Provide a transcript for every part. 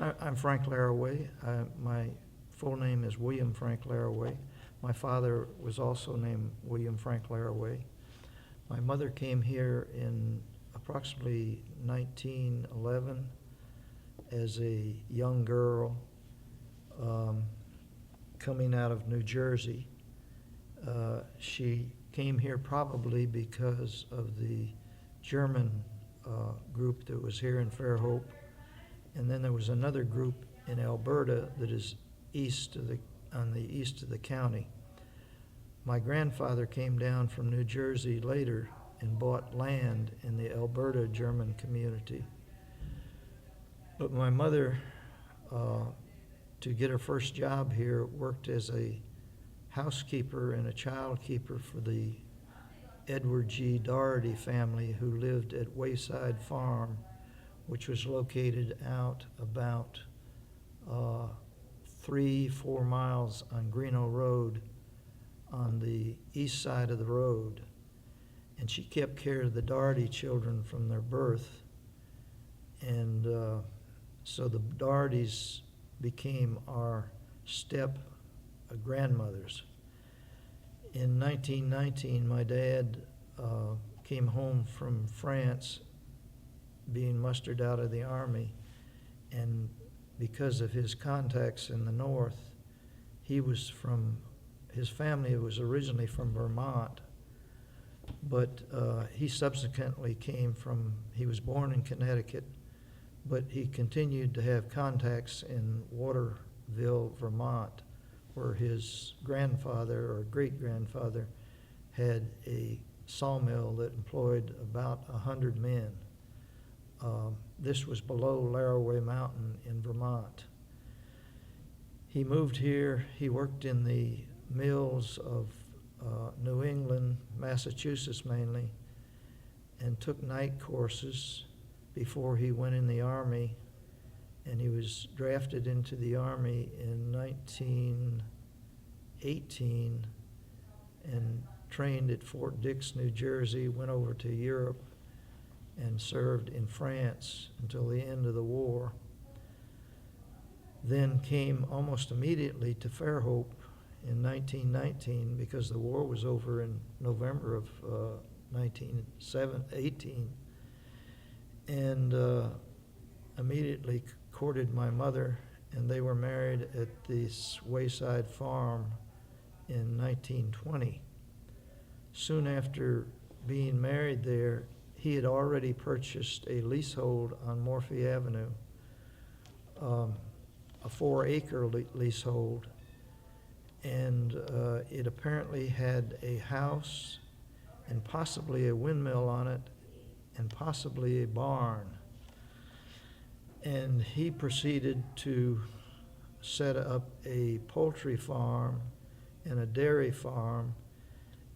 I'm Frank Laraway. My full name is William Frank Laraway. My father was also named William Frank Laraway. My mother came here in approximately 1911 as a young girl coming out of New Jersey. She came here probably because of the German group that was here in Fairhope. And then there was another group in Alberta that is on the east of the county. My grandfather came down from New Jersey later and bought land in the Alberta German community. But my mother, to get her first job here, worked as a housekeeper and a child keeper for the Edward G. Doherty family, who lived at Wayside Farm, which was located out about 3-4 miles on Greeno Road on the east side of the road. And she kept care of the Doherty children from their birth. And so the Dohertys became our step grandmothers. In 1919, my dad came home from France, being mustered out of the Army, and because of his contacts in the North, his family was originally from Vermont, but he subsequently he was born in Connecticut, but he continued to have contacts in Waterville, Vermont, where his grandfather or great-grandfather had a sawmill that employed about 100 men. This was below Laraway Mountain in Vermont. He moved here. He worked in the mills of New England, Massachusetts mainly, and took night courses before he went in the Army, and he was drafted into the Army in 1918 and trained at Fort Dix, New Jersey, went over to Europe and served in France until the end of the war. Then came almost immediately to Fairhope in 1919 because the war was over in November of 1918, and immediately courted my mother, and they were married at this Wayside Farm in 1920. Soon after being married there, he had already purchased a leasehold on Morphy Avenue, a 4-acre leasehold, and it apparently had a house and possibly a windmill on it and possibly a barn. And he proceeded to set up a poultry farm and a dairy farm,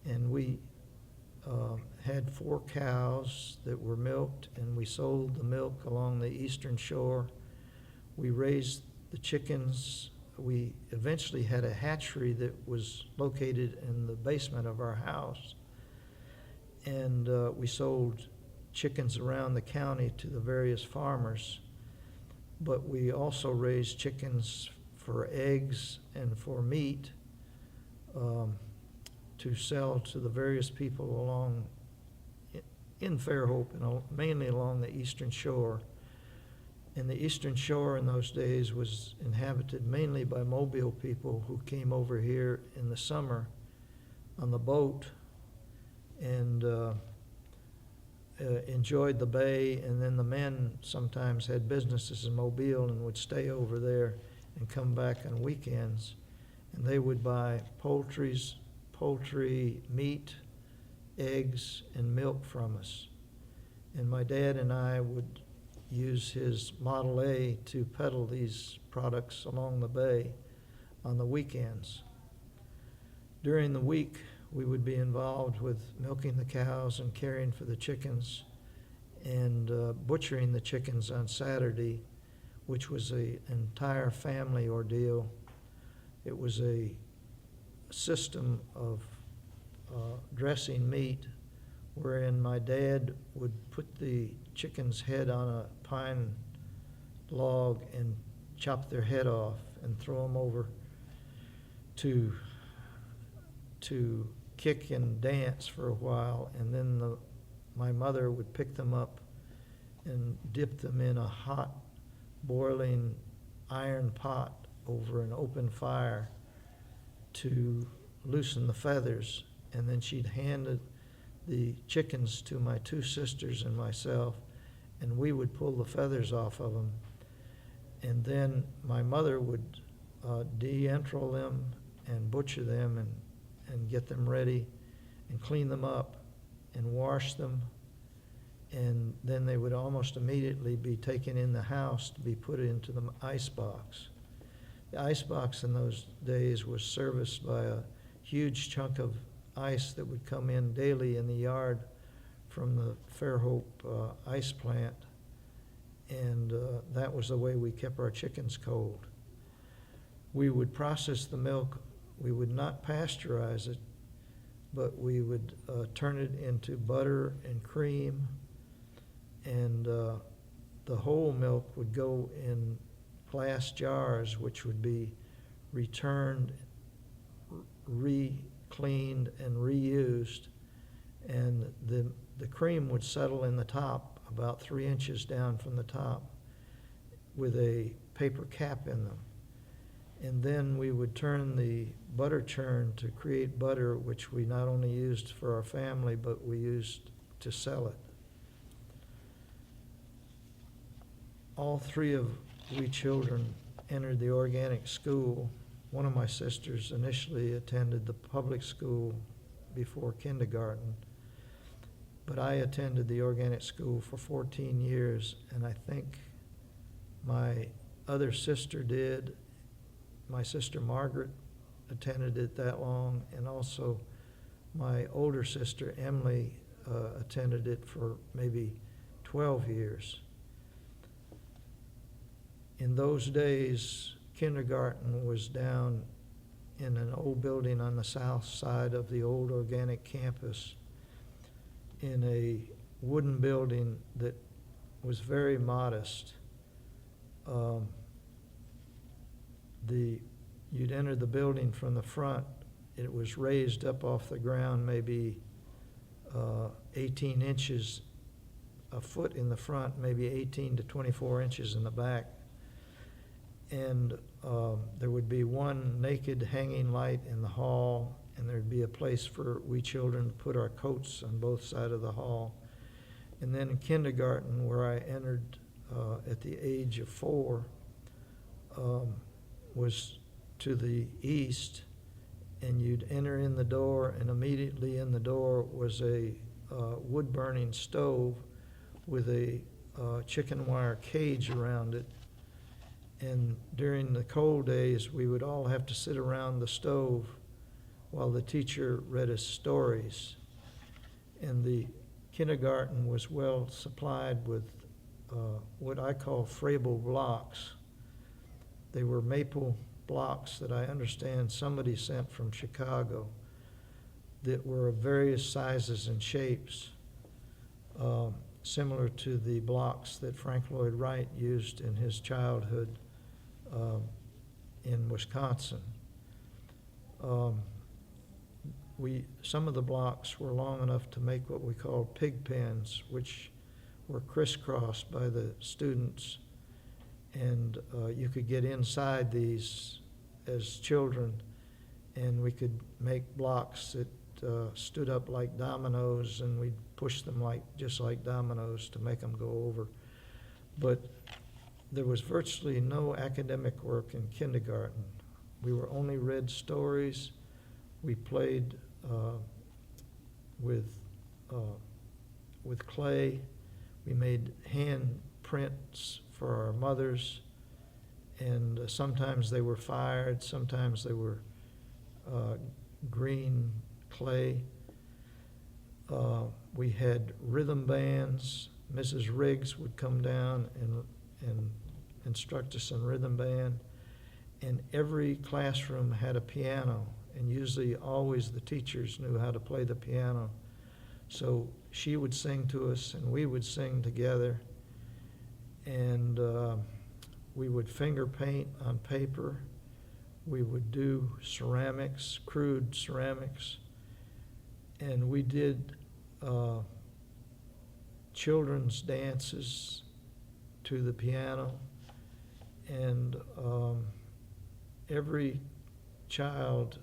and we had 4 cows that were milked, and we sold the milk along the eastern shore. We raised the chickens. We eventually had a hatchery that was located in the basement of our house, and we sold chickens around the county to the various farmers. But we also raised chickens for eggs and for meat to sell to the various people along in Fairhope, and mainly along the eastern shore. And the eastern shore in those days was inhabited mainly by Mobile people who came over here in the summer on the boat and enjoyed the bay, and then the men sometimes had businesses in Mobile and would stay over there and come back on weekends, and they would buy poultry, meat, eggs, and milk from us. And my dad and I would use his Model A to peddle these products along the bay on the weekends. During the week, we would be involved with milking the cows and caring for the chickens and butchering the chickens on Saturday, which was an entire family ordeal. It was a system of dressing meat wherein my dad would put the chicken's head on a pine log and chop their head off and throw them over to kick and dance for a while, and then my mother would pick them up and dip them in a hot, boiling iron pot over an open fire to loosen the feathers, and then she'd hand the chickens to my two sisters and myself, and we would pull the feathers off of them. And then my mother would de-entrail them and butcher them and get them ready and clean them up and wash them. And then they would almost immediately be taken in the house to be put into the ice box. The ice box in those days was serviced by a huge chunk of ice that would come in daily in the yard from the Fairhope ice plant. And that was the way we kept our chickens cold. We would process the milk. We would not pasteurize it, but we would turn it into butter and cream, and the whole milk would go in glass jars, which would be returned, re-cleaned, and reused, and the cream would settle in the top about 3 inches down from the top with a paper cap in them. And then we would turn the butter churn to create butter, which we not only used for our family, but we used to sell it. All three of we children entered the organic school. One of my sisters initially attended the public school before kindergarten, but I attended the organic school for 14 years, and I think my other sister did. My sister Margaret attended it that long, and also my older sister Emily attended it for maybe 12 years. In those days, kindergarten was down in an old building on the south side of the old organic campus in a wooden building that was very modest. You'd enter the building from the front. It was raised up off the ground maybe 18 inches, a foot in the front, maybe 18 to 24 inches in the back. And there would be one naked hanging light in the hall, and there'd be a place for we children to put our coats on both sides of the hall. And then in kindergarten, where I entered at the age of 4, was to the east, and you'd enter in the door, and immediately in the door was a wood-burning stove with a chicken wire cage around it. And during the cold days, we would all have to sit around the stove while the teacher read us stories. And the kindergarten was well supplied with what I call frable blocks. They were maple blocks that I understand somebody sent from Chicago that were of various sizes and shapes, similar to the blocks that Frank Lloyd Wright used in his childhood in Wisconsin. Some of the blocks were long enough to make what we call pig pens, which were crisscrossed by the students, and you could get inside these as children, and we could make blocks that stood up like dominoes, and we'd push them just like dominoes to make them go over. But there was virtually no academic work in kindergarten. We were only read stories. We played with clay. We made hand prints for our mothers, and sometimes they were fired, sometimes they were green clay. We had rhythm bands. Mrs. Riggs would come down and instruct us in rhythm band, and every classroom had a piano, and usually always the teachers knew how to play the piano. So she would sing to us, and we would sing together. And we would finger paint on paper. We would do ceramics, crude ceramics, and we did children's dances to the piano, and every child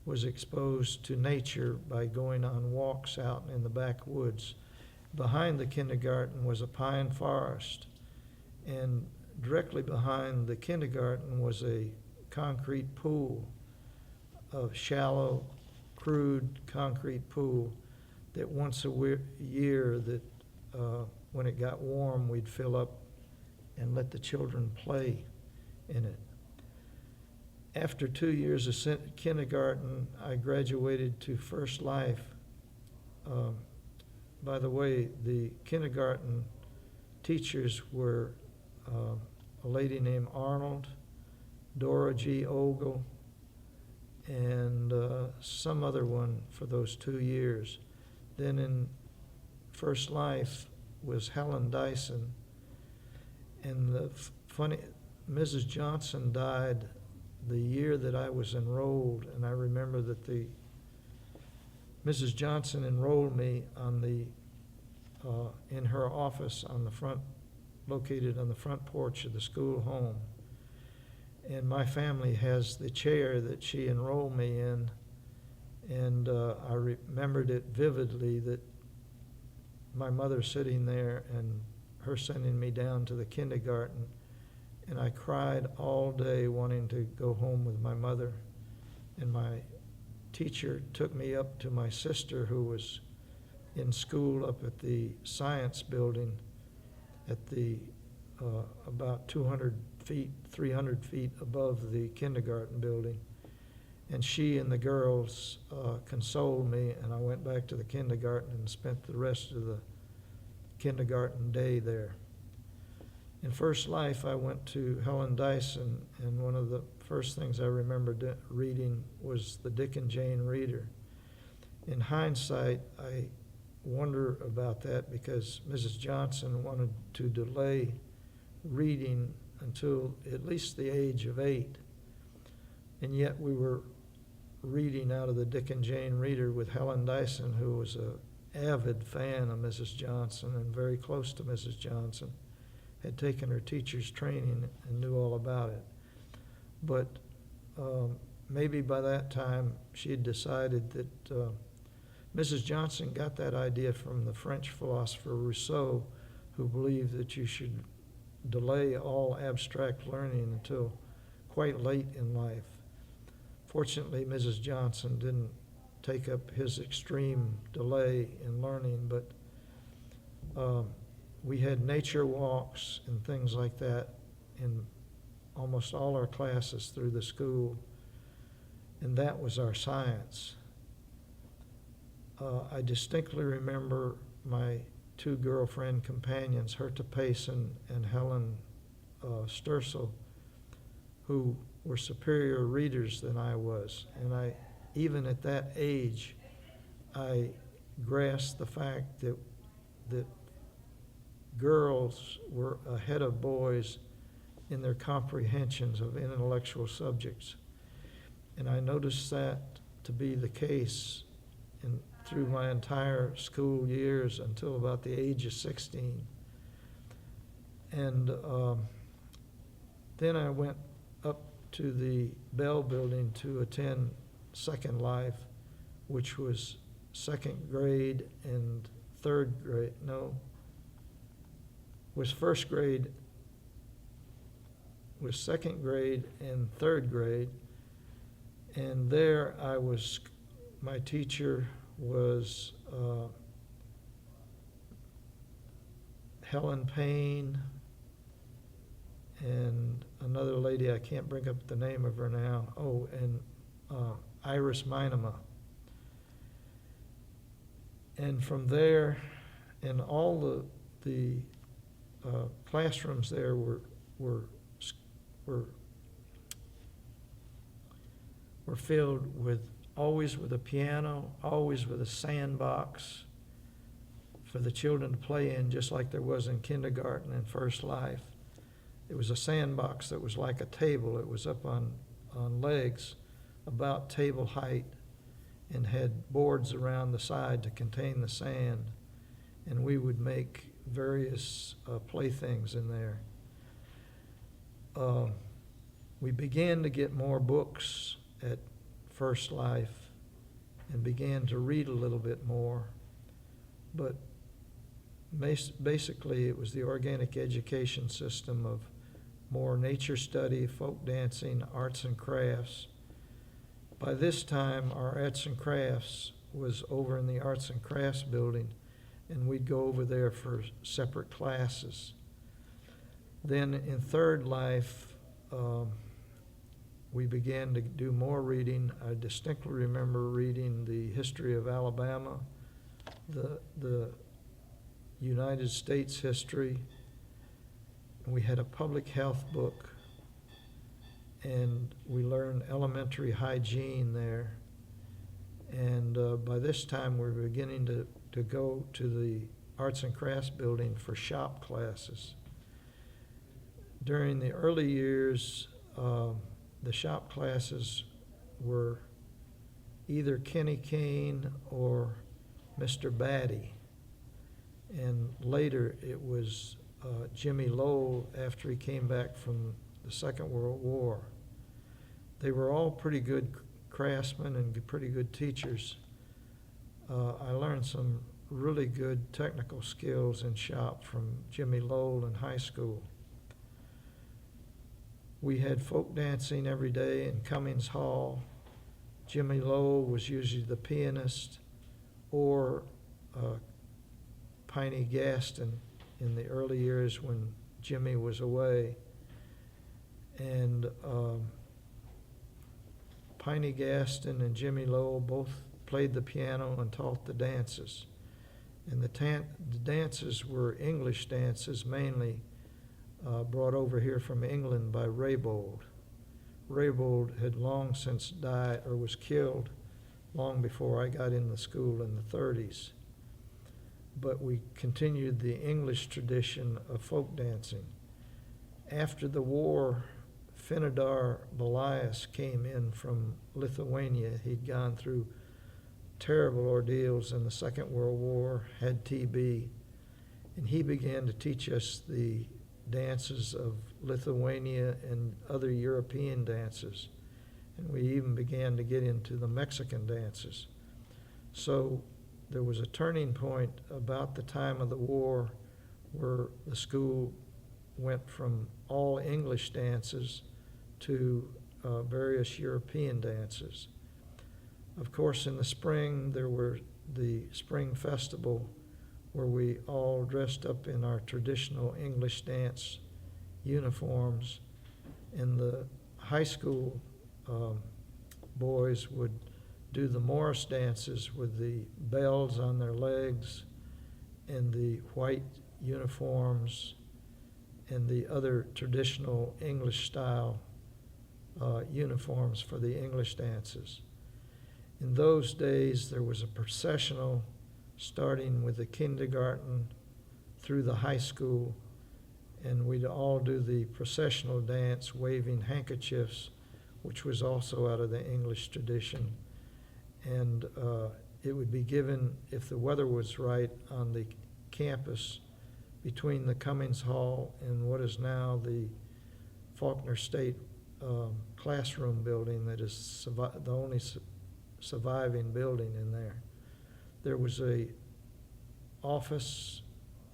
was exposed to nature by going on walks out in the backwoods. Behind the kindergarten was a pine forest, and directly behind the kindergarten was a concrete pool, a shallow, crude concrete pool that once a year, that when it got warm, we'd fill up and let the children play in it. After 2 years of kindergarten, I graduated to First Life. By the way, the kindergarten teachers were a lady named Arnold, Dora G. Ogle, and some other one for those 2 years. Then in First Life was Helen Dyson, and the funny, Mrs. Johnson died the year that I was enrolled, and I remember that Mrs. Johnson enrolled me on in her office on the front, located on the front porch of the school home. And my family has the chair that she enrolled me in, and I remembered it vividly, that my mother sitting there and her sending me down to the kindergarten, and I cried all day wanting to go home with my mother. And my teacher took me up to my sister, who was in school up at the science building at the about 200 feet, 300 feet above the kindergarten building. And she and the girls consoled me, and I went back to the kindergarten and spent the rest of the kindergarten day there. In First Life, I went to Helen Dyson, and one of the first things I remember reading was the Dick and Jane Reader. In hindsight, I wonder about that because Mrs. Johnson wanted to delay reading until at least the age of 8. And yet we were reading out of the Dick and Jane Reader with Helen Dyson, who was an avid fan of Mrs. Johnson and very close to Mrs. Johnson, had taken her teacher's training and knew all about it. But maybe by that time she had decided that Mrs. Johnson got that idea from the French philosopher Rousseau, who believed that you should delay all abstract learning until quite late in life. Fortunately, Mrs. Johnson didn't take up his extreme delay in learning, but we had nature walks and things like that in almost all our classes through the school, and that was our science. I distinctly remember my 2 girlfriend companions, Herta Payson and Helen Stursel, who were superior readers than I was. And even at that age, I grasped the fact that girls were ahead of boys in their comprehensions of intellectual subjects. And I noticed that to be the case through my entire school years until about the age of 16. And then I went up to the Bell Building to attend Second Life, which was second grade and third grade, was first grade, was second grade and third grade. And there my teacher was Helen Payne and another lady, I can't bring up the name of her now, and Iris Minema. And from there, and all the classrooms there were filled with, always with a piano, always with a sandbox for the children to play in, just like there was in kindergarten and First Life. It was a sandbox that was like a table. It was up on legs about table height and had boards around the side to contain the sand. And we would make various playthings in there. We began to get more books at First Life and began to read a little bit more. But basically, it was the organic education system of more nature study, folk dancing, arts and crafts. By this time, our arts and crafts was over in the arts and crafts building, and we'd go over there for separate classes. Then in Third Life, we began to do more reading. I distinctly remember reading the history of Alabama, the United States history. We had a public health book, and we learned elementary hygiene there. And by this time, we were beginning to go to the arts and crafts building for shop classes. During the early years, the shop classes were either Kenny Kane or Mr. Batty. And later it was Jimmy Lowell after he came back from the Second World War. They were all pretty good craftsmen and pretty good teachers. I learned some really good technical skills in shop from Jimmy Lowell in high school. We had folk dancing every day in Cummings Hall. Jimmy Lowell was usually the pianist, or Piney Gaston in the early years when Jimmy was away. And Piney Gaston and Jimmy Lowell both played the piano and taught the dances. And the dances were English dances, mainly brought over here from England by Raybould. Raybould had long since died or was killed long before I got into school in the 30s. But we continued the English tradition of folk dancing. After the war, Finidar Belias came in from Lithuania. He'd gone through terrible ordeals in the Second World War, had TB, and he began to teach us the dances of Lithuania and other European dances. And we even began to get into the Mexican dances. So there was a turning point about the time of the war where the school went from all English dances to various European dances. Of course, in the spring, there were the spring festival where we all dressed up in our traditional English dance uniforms, and the high school boys would do the Morris dances with the bells on their legs and the white uniforms and the other traditional English style uniforms for the English dances. In those days, there was a processional starting with the kindergarten through the high school, and we'd all do the processional dance waving handkerchiefs, which was also out of the English tradition. And it would be given, if the weather was right, on the campus between the Cummings Hall and what is now the Faulkner State classroom building that is the only surviving building in there. There was a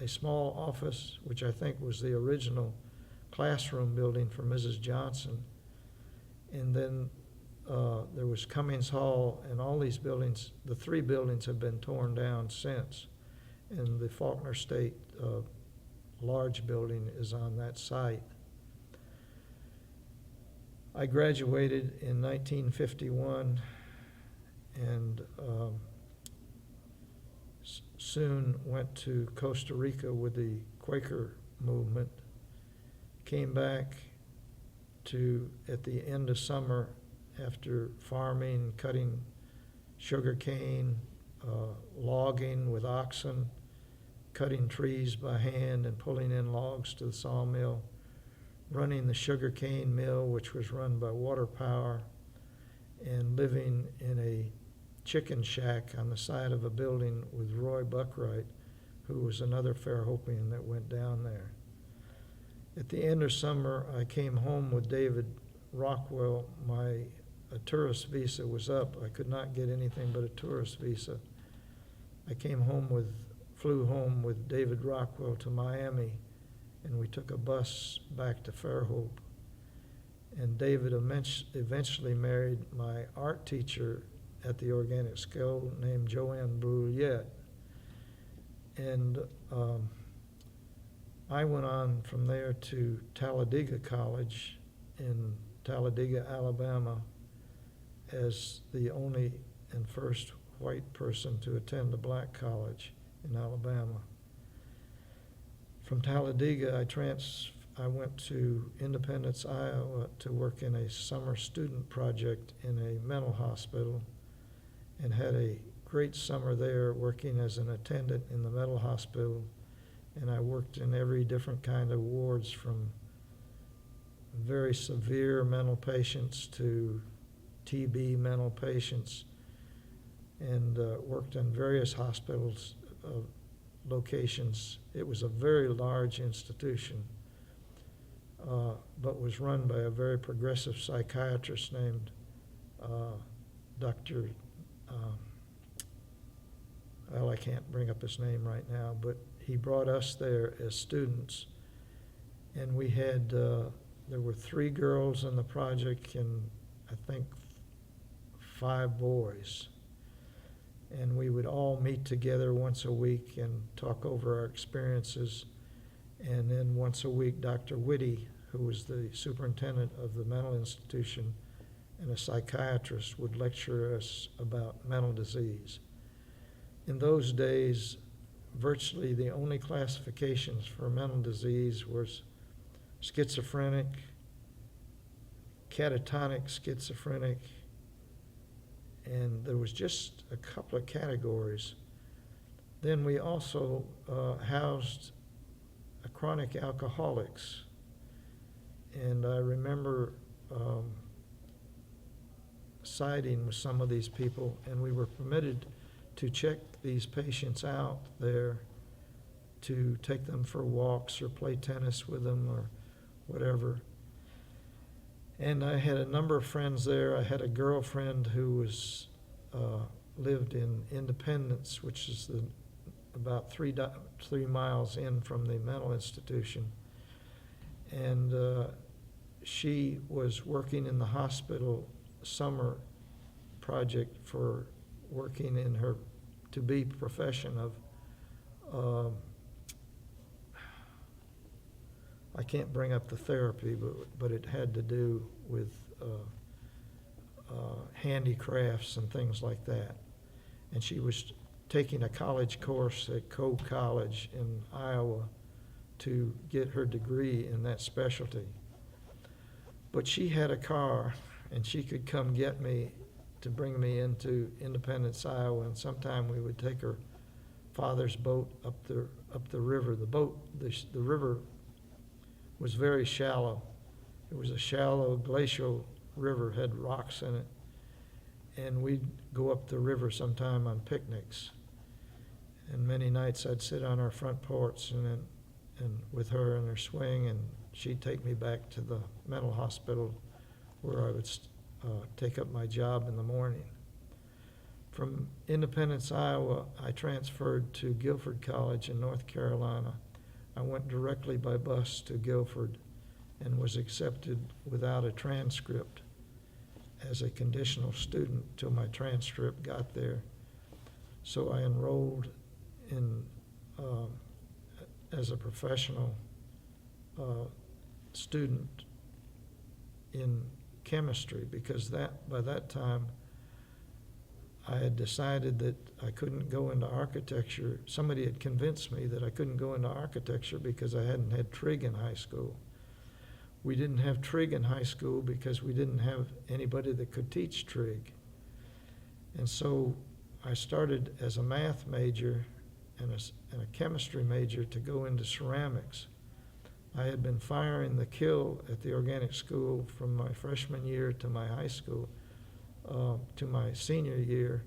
small office, which I think was the original classroom building for Mrs. Johnson. And then there was Cummings Hall, and all these buildings, the three buildings have been torn down since. And the Faulkner State large building is on that site. I graduated in 1951 and soon went to Costa Rica with the Quaker movement. Came back at the end of summer after farming, cutting sugar cane, logging with oxen, cutting trees by hand and pulling in logs to the sawmill, running the sugar cane mill, which was run by water power, and living in a chicken shack on the side of a building with Roy Buckwright, who was another Fairhopian that went down there. At the end of summer, I came home with David Rockwell. A tourist visa was up. I could not get anything but a tourist visa. I flew home with David Rockwell to Miami, and we took a bus back to Fairhope. And David eventually married my art teacher at the organic school named Joanne Brouillette. And I went on from there to Talladega College in Talladega, Alabama, as the only and first white person to attend a black college in Alabama. From Talladega, I went to Independence, Iowa to work in a summer student project in a mental hospital, and had a great summer there working as an attendant in the mental hospital. And I worked in every different kind of wards, from very severe mental patients to TB mental patients, and worked in various hospitals locations. It was a very large institution, but was run by a very progressive psychiatrist named Dr. Well, I can't bring up his name right now, but he brought us there as students, and we had, there were 3 girls in the project and I think 5 boys. And we would all meet together once a week and talk over our experiences. And then once a week, Dr. Whitty, who was the superintendent of the mental institution and a psychiatrist, would lecture us about mental disease. In those days, virtually the only classifications for mental disease was schizophrenic, catatonic schizophrenic, and there was just a couple of categories. Then we also housed chronic alcoholics, and I remember siding with some of these people, and we were permitted to check these patients out there, to take them for walks or play tennis with them or whatever. And I had a number of friends there. I had a girlfriend who was lived in Independence, which is about 3 miles in from the mental institution. And she was working in the hospital summer project for working in her to-be profession of, I can't bring up the therapy, but it had to do with handicrafts and things like that. And she was taking a college course at Coe College in Iowa to get her degree in that specialty. But she had a car, and she could come get me to bring me into Independence, Iowa, and sometime we would take her father's boat up the river. The river was very shallow. It was a shallow glacial river, had rocks in it, and we'd go up the river sometime on picnics. And many nights I'd sit on our front porch and with her in her swing, and she'd take me back to the mental hospital where I would take up my job in the morning. From Independence, Iowa, I transferred to Guilford College in North Carolina. I went directly by bus to Guilford and was accepted without a transcript as a conditional student till my transcript got there. So I enrolled in as a professional student in chemistry, because by that time I had decided that I couldn't go into architecture. Somebody had convinced me that I couldn't go into architecture because I hadn't had trig in high school. We didn't have trig in high school because we didn't have anybody that could teach trig. And so I started as a math major and a chemistry major to go into ceramics. I had been firing the kill at the organic school from my freshman year to my high school, to my senior year,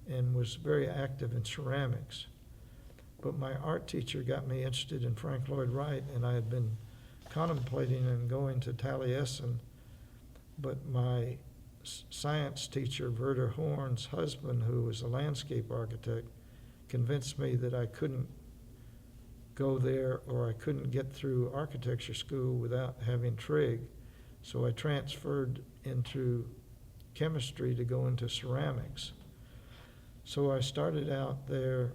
and was very active in ceramics. But my art teacher got me interested in Frank Lloyd Wright, and I had been contemplating and going to Taliesin, but my science teacher, Werder Horn's husband, who was a landscape architect, convinced me that I couldn't go there or I couldn't get through architecture school without having trig. So I transferred into chemistry to go into ceramics. So I started out there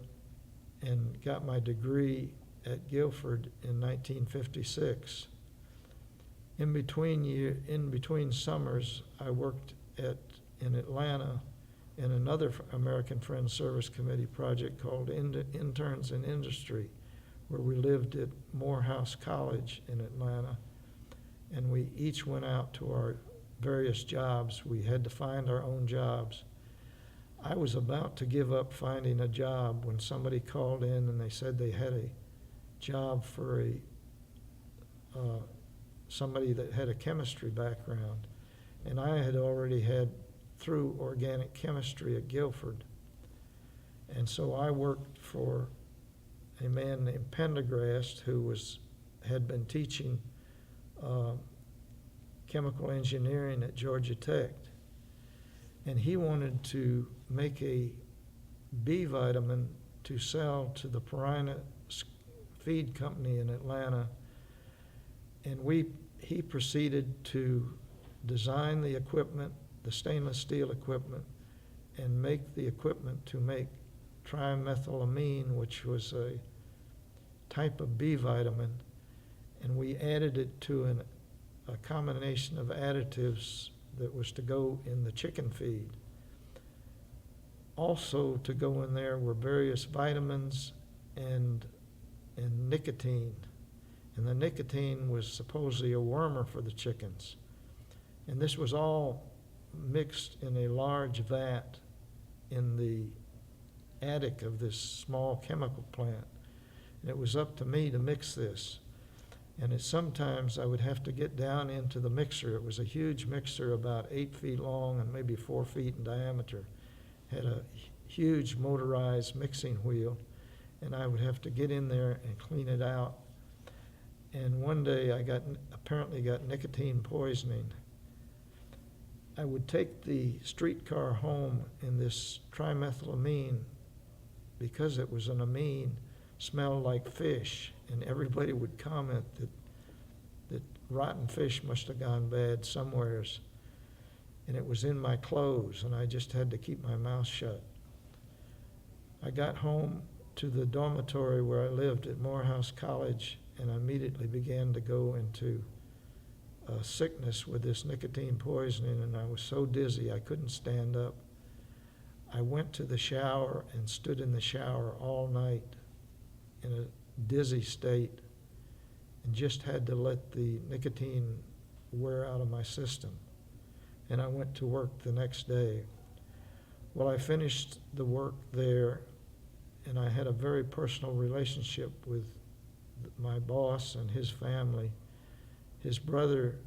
and got my degree at Guilford in 1956. In between summers, I worked in Atlanta in another American Friends Service Committee project called Interns in Industry, where we lived at Morehouse College in Atlanta, and we each went out to our various jobs. We had to find our own jobs. I was about to give up finding a job when somebody called in and they said they had a job for somebody that had a chemistry background. And I had already had through organic chemistry at Guilford. And so I worked for a man named Pendergrast who had been teaching chemical engineering at Georgia Tech. And he wanted to make a B vitamin to sell to the Perina feed company in Atlanta. And he proceeded to design the equipment, the stainless steel equipment, and make the equipment to make trimethylamine, which was a type of B vitamin. And we added it to a combination of additives that was to go in the chicken feed. Also to go in there were various vitamins and nicotine. And the nicotine was supposedly a wormer for the chickens. And this was all mixed in a large vat in the attic of this small chemical plant. And it was up to me to mix this. And sometimes I would have to get down into the mixer. It was a huge mixer, about 8 feet long and maybe 4 feet in diameter. Had a huge motorized mixing wheel, and I would have to get in there and clean it out. And one day I apparently got nicotine poisoning. I would take the streetcar home, and this trimethylamine, because it was an amine, smelled like fish, and everybody would comment that rotten fish must have gone bad somewheres. And it was in my clothes, and I just had to keep my mouth shut. I got home to the dormitory where I lived at Morehouse College, and I immediately began to go into sickness with this nicotine poisoning, and I was so dizzy I couldn't stand up. I went to the shower and stood in the shower all night in a dizzy state and just had to let the nicotine wear out of my system. And I went to work the next day. Well, I finished the work there, and I had a very personal relationship with my boss and his family. His brother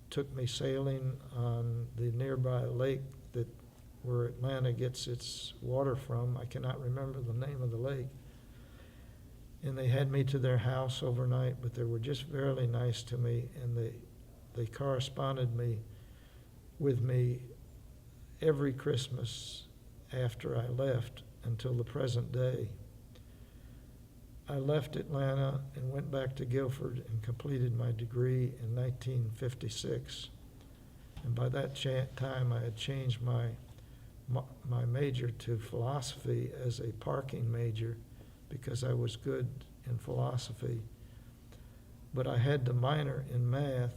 took me sailing on the nearby lake where Atlanta gets its water from. I cannot remember the name of the lake. And they had me to their house overnight, but they were just very nice to me, and they corresponded with me every Christmas after I left until the present day. I left Atlanta and went back to Guilford and completed my degree in 1956. And by that time, I had changed my major to philosophy as a parking major because I was good in philosophy. But I had to minor in math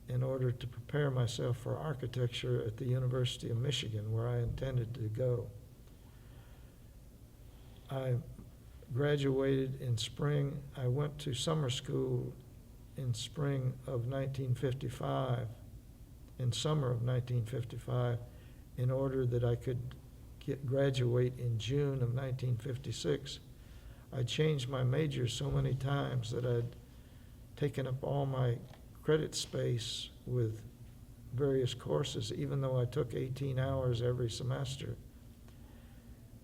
in order to prepare myself for architecture at the University of Michigan, where I intended to go. I graduated in spring. I went to summer school in spring of 1955, in summer of 1955, in order that I could graduate in June of 1956. I changed my major so many times that I'd taken up all my credit space with various courses, even though I took 18 hours every semester.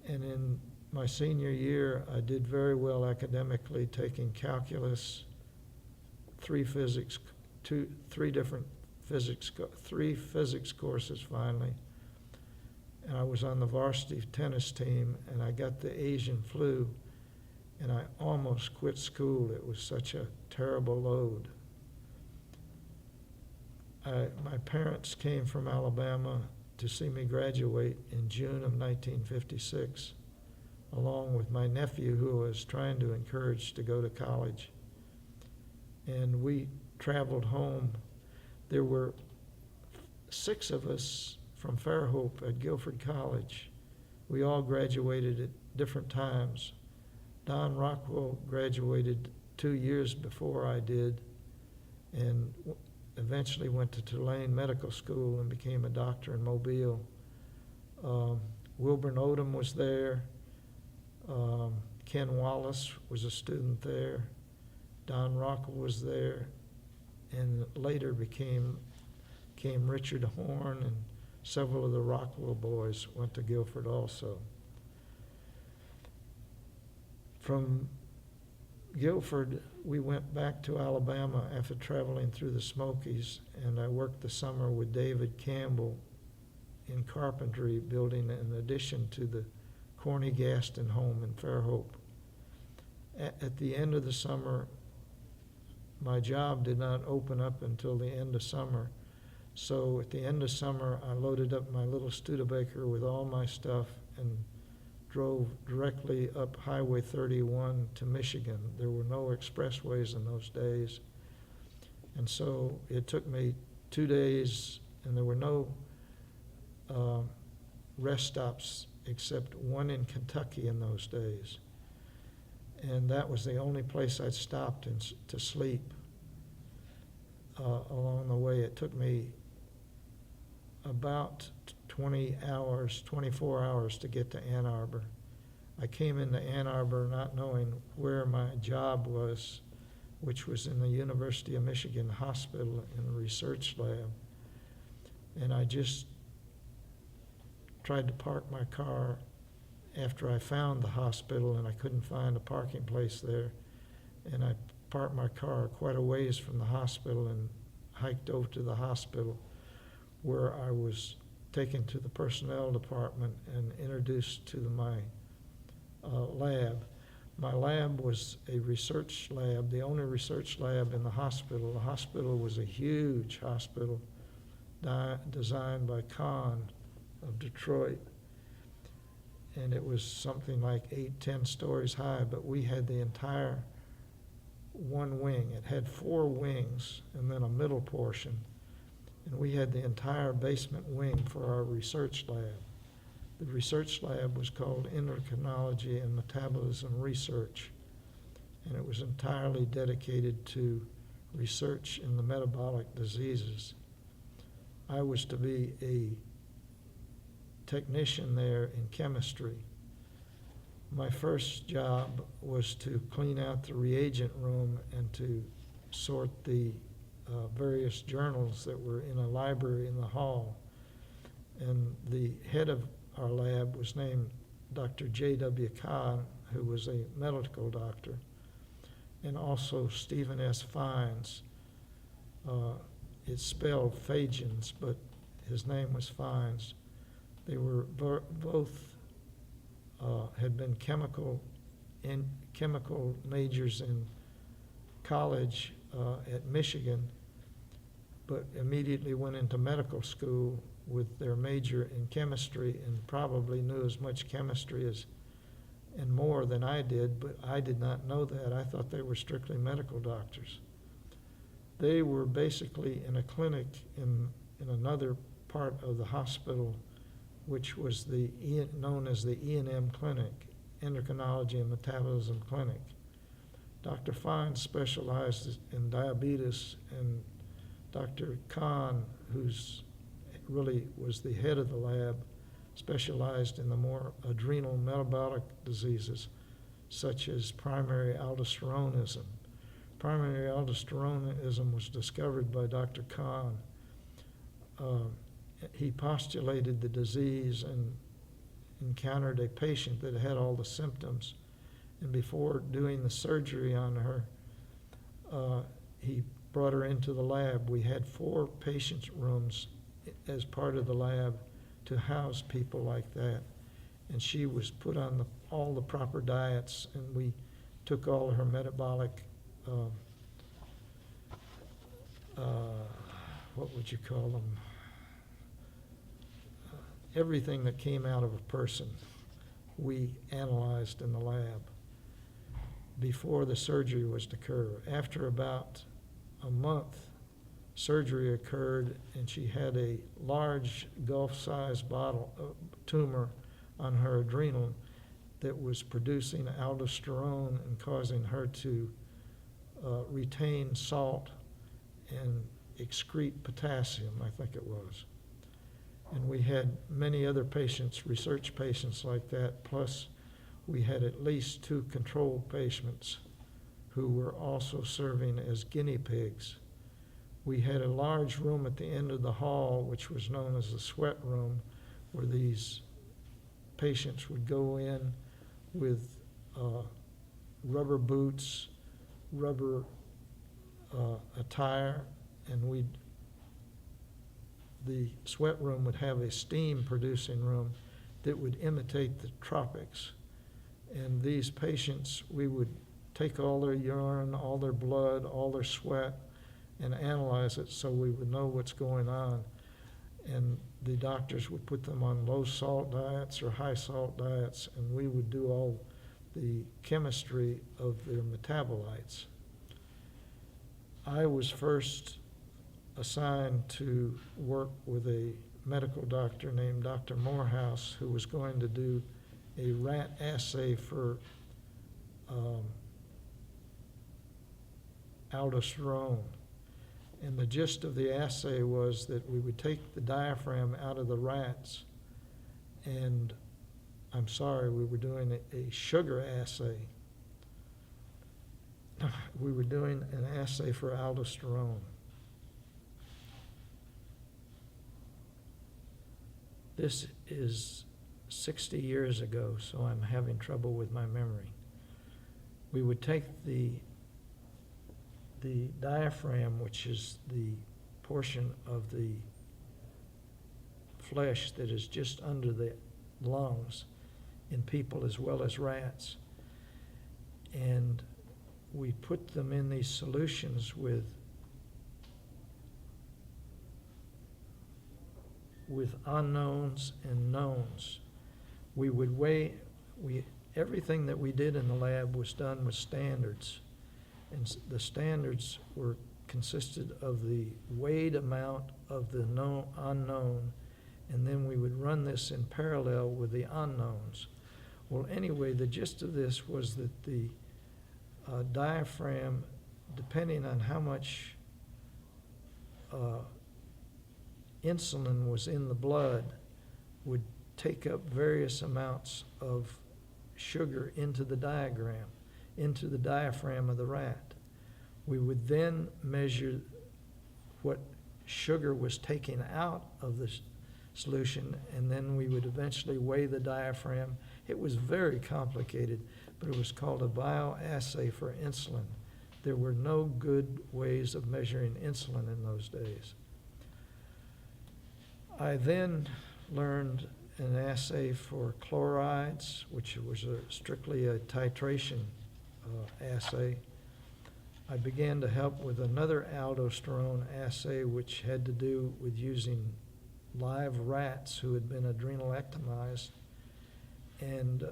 And in my senior year, I did very well academically, taking calculus, three physics courses finally. And I was on the varsity tennis team, and I got the Asian flu, and I almost quit school. It was such a terrible load. My parents came from Alabama to see me graduate in June of 1956, along with my nephew, who I was trying to encourage to go to college. And we traveled home. There were 6 of us from Fairhope at Guilford College. We all graduated at different times. Don Rockwell graduated 2 years before I did, and eventually went to Tulane Medical School and became a doctor in Mobile. Wilburn Odom was there. Ken Wallace was a student there. Don Rockwell was there, and later came Richard Horn, and several of the Rockwell boys went to Guilford also. From Guilford, we went back to Alabama after traveling through the Smokies, and I worked the summer with David Campbell in carpentry, building an addition to the Corny Gaston home in Fairhope. At the end of the summer, my job did not open up until the end of summer. So at the end of summer, I loaded up my little Studebaker with all my stuff and drove directly up Highway 31 to Michigan. There were no expressways in those days. And so it took me 2 days, and there were no rest stops except one in Kentucky in those days. And that was the only place I'd stopped to sleep along the way. It took me about 24 hours to get to Ann Arbor. I came into Ann Arbor not knowing where my job was, which was in the University of Michigan Hospital in the research lab. And I just tried to park my car after I found the hospital, and I couldn't find a parking place there. And I parked my car quite a ways from the hospital and hiked over to the hospital, where I was taken to the personnel department and introduced to my lab. My lab was a research lab, the only research lab in the hospital. The hospital was a huge hospital designed by Kahn of Detroit. And it was something like 8-10 stories high, but we had the entire one wing. It had 4 wings and then a middle portion. And we had the entire basement wing for our research lab. The research lab was called Endocrinology and Metabolism Research, and it was entirely dedicated to research in the metabolic diseases. I was to be a technician there in chemistry. My first job was to clean out the reagent room and to sort the various journals that were in a library in the hall. And the head of our lab was named Dr. J.W. Kahn, who was a medical doctor, and also Stephen S. Fines. It's spelled Fagins, but his name was Fines. They were both had been chemical majors in college at Michigan, but immediately went into medical school with their major in chemistry, and probably knew as much chemistry and more than I did, but I did not know that. I thought they were strictly medical doctors. They were basically in a clinic in another part of the hospital, which was known as the E&M Clinic, Endocrinology and Metabolism Clinic. Dr. Fine specialized in diabetes, and Dr. Kahn, who's really was the head of the lab, specialized in the more adrenal metabolic diseases, such as primary aldosteronism, primary aldosteronism was discovered by Dr. Kahn. He postulated the disease and encountered a patient that had all the symptoms. And before doing the surgery on her, he brought her into the lab. We had 4 patient rooms as part of the lab to house people like that. And she was put on all the proper diets, and we took all her metabolic, what would you call them? Everything that came out of a person, we analyzed in the lab before the surgery was to occur. After about a month, surgery occurred, and she had a large Gulf-sized tumor on her adrenal that was producing aldosterone and causing her to retain salt and excrete potassium, I think it was. And we had many other patients, research patients like that, plus we had at least 2 control patients who were also serving as guinea pigs. We had a large room at the end of the hall, which was known as the sweat room, where these patients would go in with rubber boots, rubber attire, and the sweat room would have a steam producing room that would imitate the tropics. And these patients, we would take all their urine, all their blood, all their sweat, and analyze it so we would know what's going on. And the doctors would put them on low salt diets or high salt diets, and we would do all the chemistry of their metabolites. I was first assigned to work with a medical doctor named Dr. Morehouse, who was going to do a rat assay for aldosterone. And the gist of the assay was that we would take the diaphragm out of the rats, and I'm sorry, we were doing a sugar assay. We were doing an assay for aldosterone. This is 60 years ago, so I'm having trouble with my memory. We would take the diaphragm, which is the portion of the flesh that is just under the lungs in people as well as rats, and we put them in these solutions with unknowns and knowns. We would weigh, everything that we did in the lab was done with standards, and the standards consisted of the weighed amount of the unknown, and then we would run this in parallel with the unknowns. Well, anyway, the gist of this was that the diaphragm, depending on how much insulin was in the blood, would take up various amounts of sugar into the diaphragm of the rat. We would then measure what sugar was taken out of the solution, and then we would eventually weigh the diaphragm. It was very complicated, but it was called a bioassay for insulin. There were no good ways of measuring insulin in those days. I then learned an assay for chlorides, which was strictly a titration assay. I began to help with another aldosterone assay, which had to do with using live rats who had been adrenalectomized, and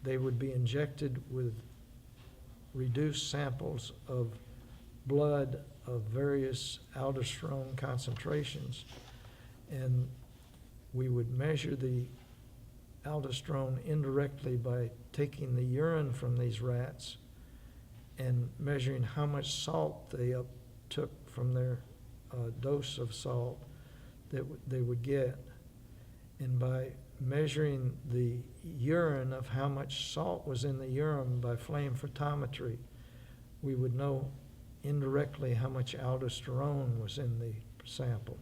they would be injected with reduced samples of blood of various aldosterone concentrations, and we would measure the aldosterone indirectly by taking the urine from these rats and measuring how much salt they took from their dose of salt that they would get. And by measuring the urine of how much salt was in the urine by flame photometry, we would know indirectly how much aldosterone was in the sample.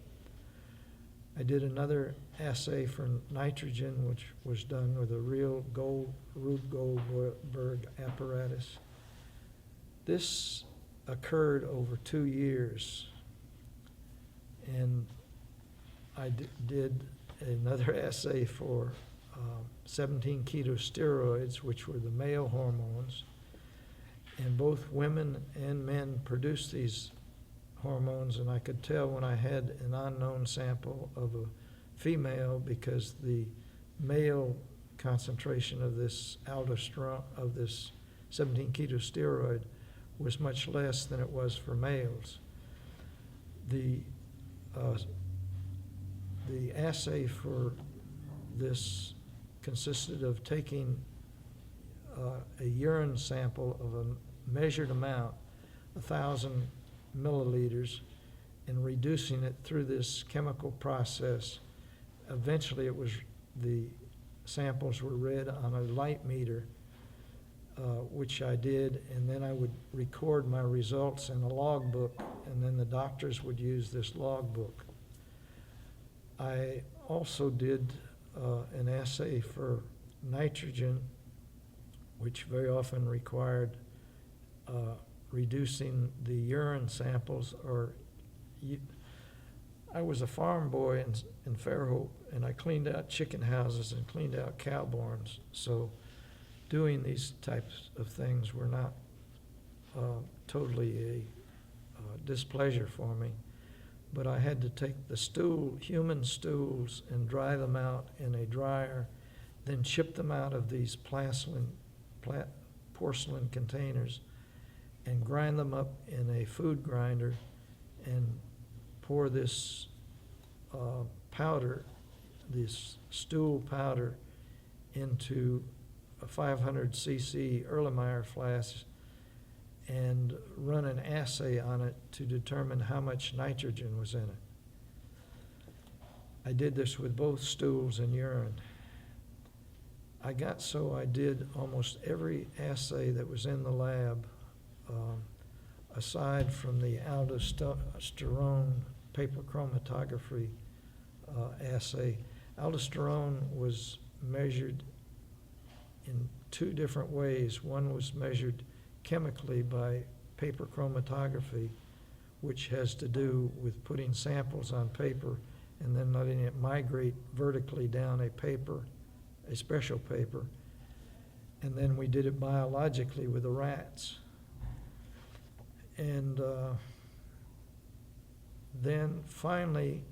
I did another assay for nitrogen, which was done with a real Rube Goldberg apparatus. This occurred over 2 years, and I did another assay for 17 keto steroids, which were the male hormones, and both women and men produced these hormones, and I could tell when I had an unknown sample of a female because the male concentration of this aldosterone, of this 17 keto steroid, was much less than it was for males. The assay for this consisted of taking a urine sample of a measured amount, 1,000 milliliters, and reducing it through this chemical process. Eventually, the samples were read on a light meter, which I did, and then I would record my results in a logbook, and then the doctors would use this logbook. I also did an assay for nitrogen, which very often required reducing the urine samples. I was a farm boy in Fairhope, and I cleaned out chicken houses and cleaned out cow barns. So doing these types of things were not totally a displeasure for me. But I had to take the human stools, and dry them out in a dryer, then chip them out of these porcelain containers and grind them up in a food grinder and pour this powder, this stool powder, into a 500 cc Erlenmeyer flask and run an assay on it to determine how much nitrogen was in it. I did this with both stools and urine. I did almost every assay that was in the lab, aside from the aldosterone paper chromatography assay. Aldosterone was measured in 2 different ways. One was measured chemically by paper chromatography, which has to do with putting samples on paper and then letting it migrate vertically down a special paper. And then we did it biologically with the rats. And then finally,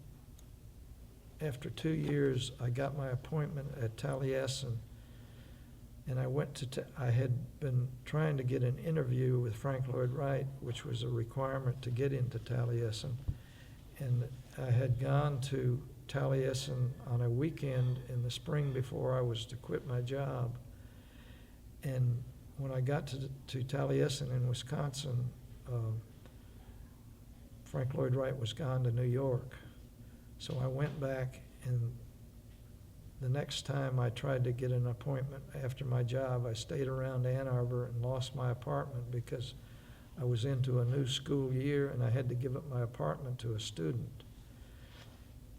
after 2 years, I got my appointment at Taliesin, and I had been trying to get an interview with Frank Lloyd Wright, which was a requirement to get into Taliesin. And I had gone to Taliesin on a weekend in the spring before I was to quit my job. And when I got to Taliesin in Wisconsin, Frank Lloyd Wright was gone to New York. So I went back, and the next time I tried to get an appointment after my job, I stayed around Ann Arbor and lost my apartment because I was into a new school year and I had to give up my apartment to a student.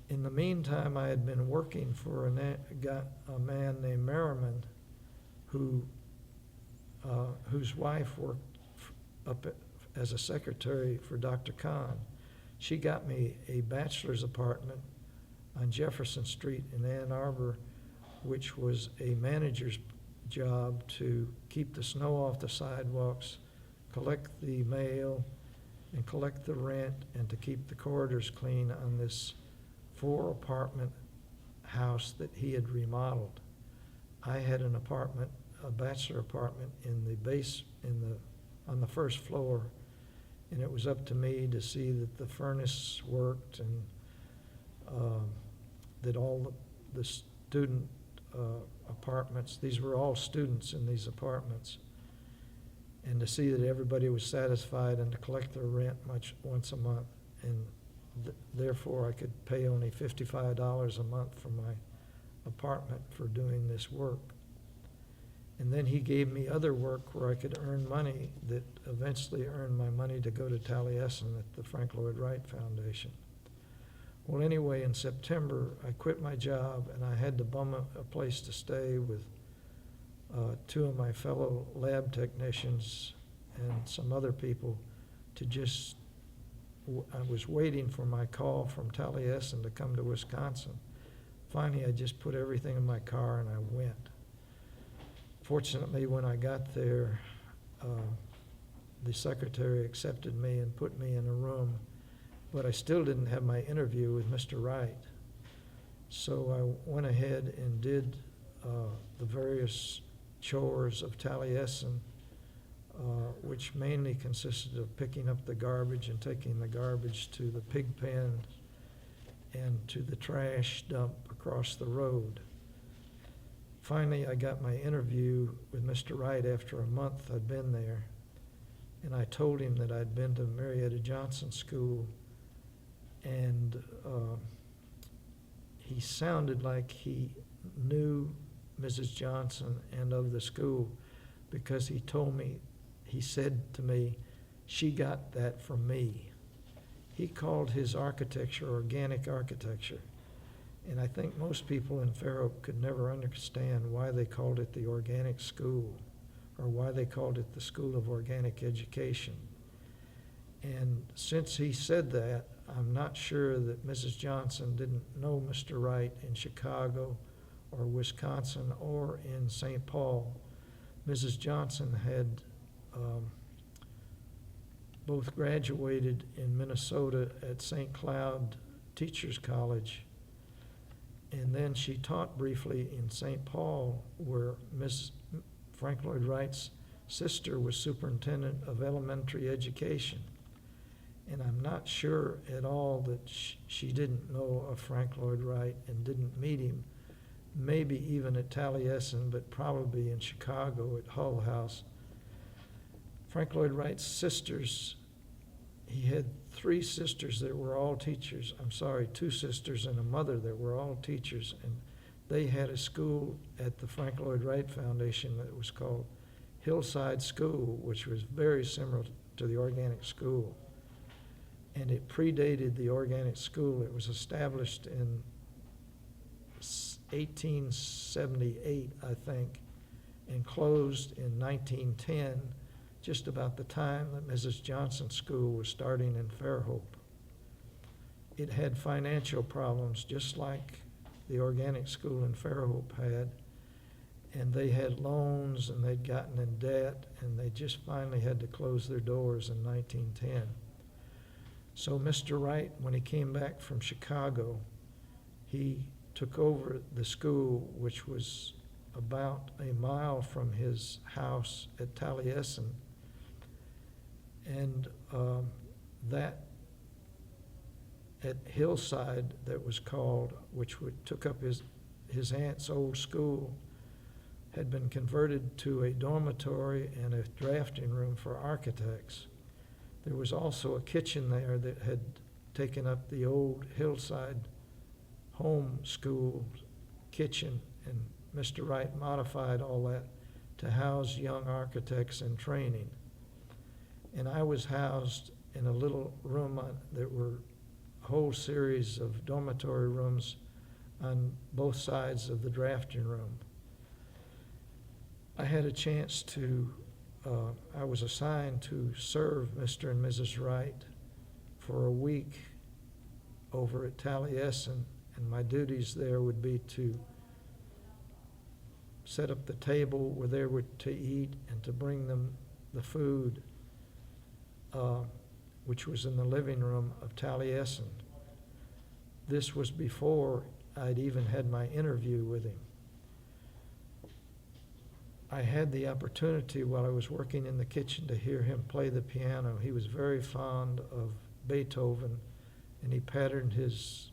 In the meantime, I had been working for a man named Merriman whose wife worked as a secretary for Dr. Kahn. She got me a bachelor's apartment on Jefferson Street in Ann Arbor, which was a manager's job to keep the snow off the sidewalks, collect the mail, and collect the rent, and to keep the corridors clean on this 4-apartment house that he had remodeled. I had an apartment, a bachelor apartment, on the first floor, and it was up to me to see that the furnace worked and that all the student apartments, these were all students in these apartments, and to see that everybody was satisfied and to collect their rent once a month. And therefore, I could pay only $55 a month for my apartment for doing this work. And then he gave me other work where I could earn money that eventually earned my money to go to Taliesin at the Frank Lloyd Wright Foundation. Well, anyway, in September, I quit my job, and I had to bum a place to stay with two of my fellow lab technicians and some other people to just, I was waiting for my call from Taliesin to come to Wisconsin. Finally, I just put everything in my car and I went. Fortunately, when I got there, the secretary accepted me and put me in a room, but I still didn't have my interview with Mr. Wright. So I went ahead and did the various chores of Taliesin, which mainly consisted of picking up the garbage and taking the garbage to the pig pen and to the trash dump across the road. Finally, I got my interview with Mr. Wright after a month I'd been there, and I told him that I'd been to Marietta Johnson School, and he sounded like he knew Mrs. Johnson and of the school, because he told me, he said to me, she got that from me. He called his architecture organic architecture. And I think most people in Fairhope could never understand why they called it the organic school, or why they called it the School of Organic Education. And since he said that, I'm not sure that Mrs. Johnson didn't know Mr. Wright in Chicago or Wisconsin or in St. Paul. Mrs. Johnson had both graduated in Minnesota at St. Cloud Teachers College, and then she taught briefly in St. Paul, where Miss Frank Lloyd Wright's sister was superintendent of elementary education. And I'm not sure at all that she didn't know of Frank Lloyd Wright and didn't meet him, maybe even at Taliesin, but probably in Chicago at Hull House. Frank Lloyd Wright's sisters, he had three sisters that were all teachers. I'm sorry, two sisters and a mother that were all teachers. And they had a school at the Frank Lloyd Wright Foundation that was called Hillside School, which was very similar to the organic school. And it predated the organic school. It was established in 1878, I think, and closed in 1910, just about the time that Mrs. Johnson's school was starting in Fairhope. It had financial problems, just like the organic school in Fairhope had, and they had loans and they'd gotten in debt, and they just finally had to close their doors in 1910. So Mr. Wright, when he came back from Chicago, he took over the school, which was about a mile from his house at Taliesin. And that at Hillside, that was called, which took up his aunt's old school, had been converted to a dormitory and a drafting room for architects. There was also a kitchen there that had taken up the old Hillside home school kitchen, and Mr. Wright modified all that to house young architects in training. And I was housed in a little room that were a whole series of dormitory rooms on both sides of the drafting room. I had a chance to, I was assigned to serve Mr. and Mrs. Wright for a week over at Taliesin, and my duties there would be to set up the table where they were to eat and to bring them the food, which was in the living room of Taliesin. This was before I'd even had my interview with him. I had the opportunity while I was working in the kitchen to hear him play the piano. He was very fond of Beethoven, and he patterned his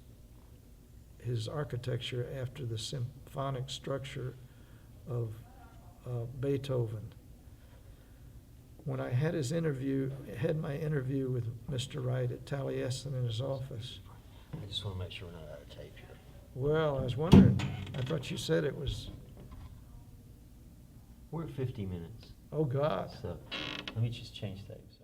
architecture after the symphonic structure of Beethoven. When I had my interview with Mr. Wright at Taliesin in his office. I just want to make sure we're not out of tape here. Well, I was wondering, I thought you said it was. We're at 50 minutes, Oh, God. so let me just change tapes.